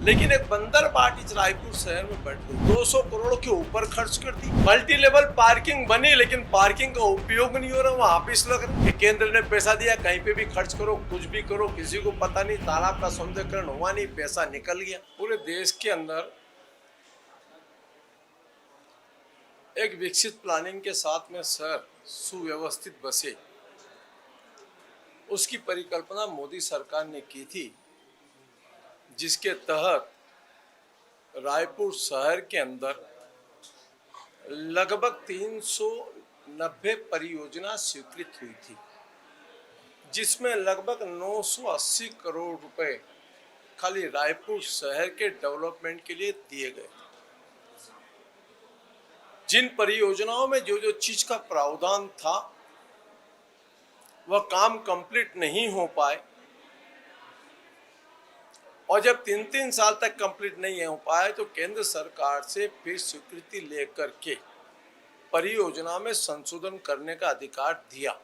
लेकिन एक बंदर पार्टी रायपुर शहर में बढ़ गई, 200 करोड़ के ऊपर खर्च कर दी। मल्टी लेवल पार्किंग बनी, लेकिन पार्किंग का उपयोग नहीं हो रहा, वहां ऑफिस लग रहे। केंद्र ने पैसा दिया, कहीं पे भी खर्च करो, कुछ भी करो, किसी को पता नहीं। तालाब का सौंदर्यीकरण हुआ नहीं, पैसा निकल गया। पूरे देश के अंदर एक विकसित प्लानिंग के साथ में शहर सुव्यवस्थित बसे, उसकी परिकल्पना मोदी सरकार ने की थी, जिसके तहत रायपुर शहर के अंदर लगभग 390 परियोजना स्वीकृत हुई थी, जिसमें लगभग 980 करोड़ रुपए खाली रायपुर शहर के डेवलपमेंट के लिए दिए गए। जिन परियोजनाओं में जो जो चीज का प्रावधान था वह काम कंप्लीट नहीं हो पाए, और जब 3-3 साल तक कंप्लीट नहीं हो पाए तो केंद्र सरकार से फिर स्वीकृति लेकर के परियोजना में संशोधन करने का अधिकार दिया।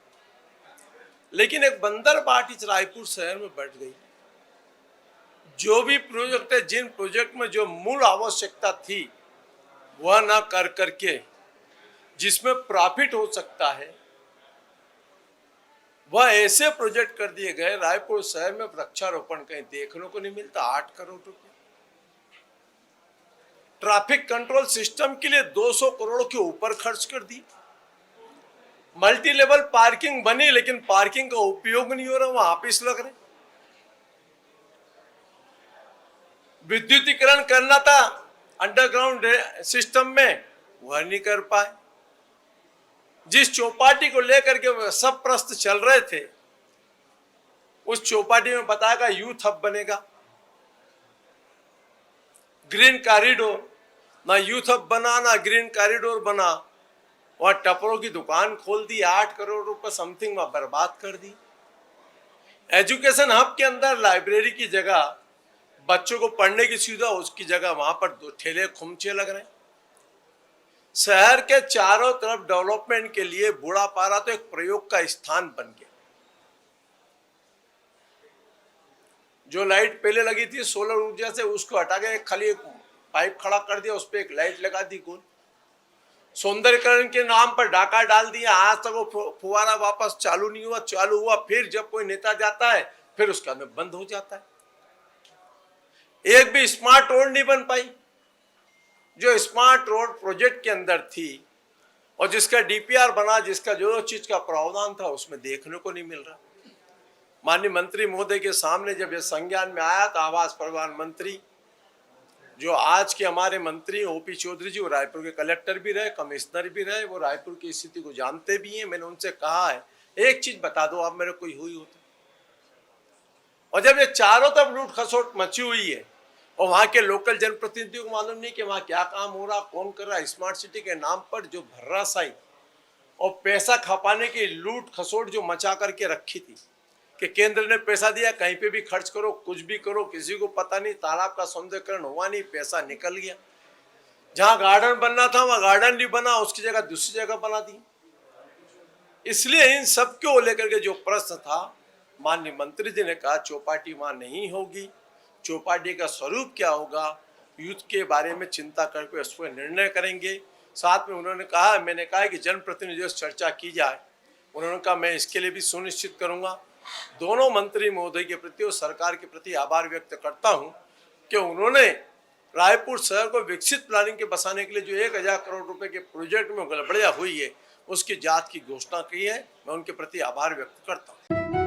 लेकिन एक बंदर पार्टी रायपुर शहर में बढ़ गई। जो भी प्रोजेक्ट है, जिन प्रोजेक्ट में जो मूल आवश्यकता थी वह ना कर करके जिसमें प्रॉफिट हो सकता है वह ऐसे प्रोजेक्ट कर दिए गए। रायपुर शहर में वृक्षारोपण कहीं देखने को नहीं मिलता, 8 करोड़ रुपए। ट्रैफिक कंट्रोल सिस्टम के लिए 200 करोड़ के ऊपर खर्च कर दी। मल्टी लेवल पार्किंग बनी, लेकिन पार्किंग का उपयोग नहीं हो रहा, वहां ऑफिस लग रहे। विद्युतीकरण करना था अंडरग्राउंड सिस्टम में, वह नहीं कर पाए। जिस चौपाटी को लेकर के सब प्रश्न चल रहे थे, उस चौपाटी में बताया यूथ हब बनेगा, ग्रीन कॉरिडोर। ना यूथ हब बना, ना ग्रीन कॉरिडोर बना। वहां टपरों की दुकान खोल दी, 8 करोड़ रुपए समथिंग वहां बर्बाद कर दी। एजुकेशन हब के अंदर लाइब्रेरी की जगह, बच्चों को पढ़ने की सुविधा, उसकी जगह वहां पर 2 ठेले खुमचे लग रहे। शहर के चारों तरफ डेवलपमेंट के लिए बूढ़ापारा तो एक प्रयोग का स्थान बन गया। जो लाइट पहले लगी थी सोलर ऊर्जा से, उसको हटा के खाली एक पाइप खड़ा कर दिया, उस पर एक लाइट लगा दी गोल। सौंदर्यीकरण के नाम पर डाका डाल दिया। आज तक वो फुवारा वापस चालू नहीं हुआ। चालू हुआ फिर जब कोई नेता जाता है फिर उसका में बंद हो जाता है। एक भी स्मार्ट रोड नहीं बन पाई। जो स्मार्ट रोड प्रोजेक्ट के अंदर थी और जिसका डीपीआर बना, जिसका जो चीज का प्रावधान था, उसमें देखने को नहीं मिल रहा। माननीय मंत्री महोदय के सामने जब यह संज्ञान में आया तो आवास परिवहन मंत्री, जो आज के हमारे मंत्री ओपी चौधरी जी, वो रायपुर के कलेक्टर भी रहे, कमिश्नर भी रहे, वो रायपुर की स्थिति को जानते भी हैं। मैंने उनसे कहा है, एक चीज बता दो आप मेरे, कोई हुई हो तो। और जब ये चारों तरफ लूट खसोट मची हुई है और वहां के लोकल जनप्रतिनिधियों को मालूम नहीं कि वहां क्या काम हो रहा, कौन कर रहा, स्मार्ट सिटी के नाम पर जो भर्रासाई और पैसा खपाने की लूट खसोट जो मचा करके रखी थी कि केंद्र ने पैसा दिया, कहीं पे भी खर्च करो, कुछ भी करो, किसी को पता नहीं। तालाब का सौंदर्यीकरण हुआ नहीं, पैसा निकल गया। जहां गार्डन बनना था वहां गार्डन नहीं बना, उसकी जगह दूसरी जगह बना दी। इसलिए इन सब को लेकर के जो प्रश्न था, माननीय मंत्री जी ने कहा चौपाटी वहां नहीं होगी। चौपाटी का स्वरूप क्या होगा, यूथ के बारे में चिंता करके उस पर निर्णय करेंगे। साथ में उन्होंने कहा, मैंने कहा कि जनप्रतिनिधियों से चर्चा की जाए। उन्होंने कहा मैं इसके लिए भी सुनिश्चित करूंगा। दोनों मंत्री महोदय के प्रति और सरकार के प्रति आभार व्यक्त करता हूं कि उन्होंने रायपुर शहर को विकसित प्लानिंग के बसाने के लिए जो 1000 करोड़ रुपए के प्रोजेक्ट में गड़बड़ियां हुई है, उसकी जांच की घोषणा की है। मैं उनके प्रति आभार व्यक्त करता हूं।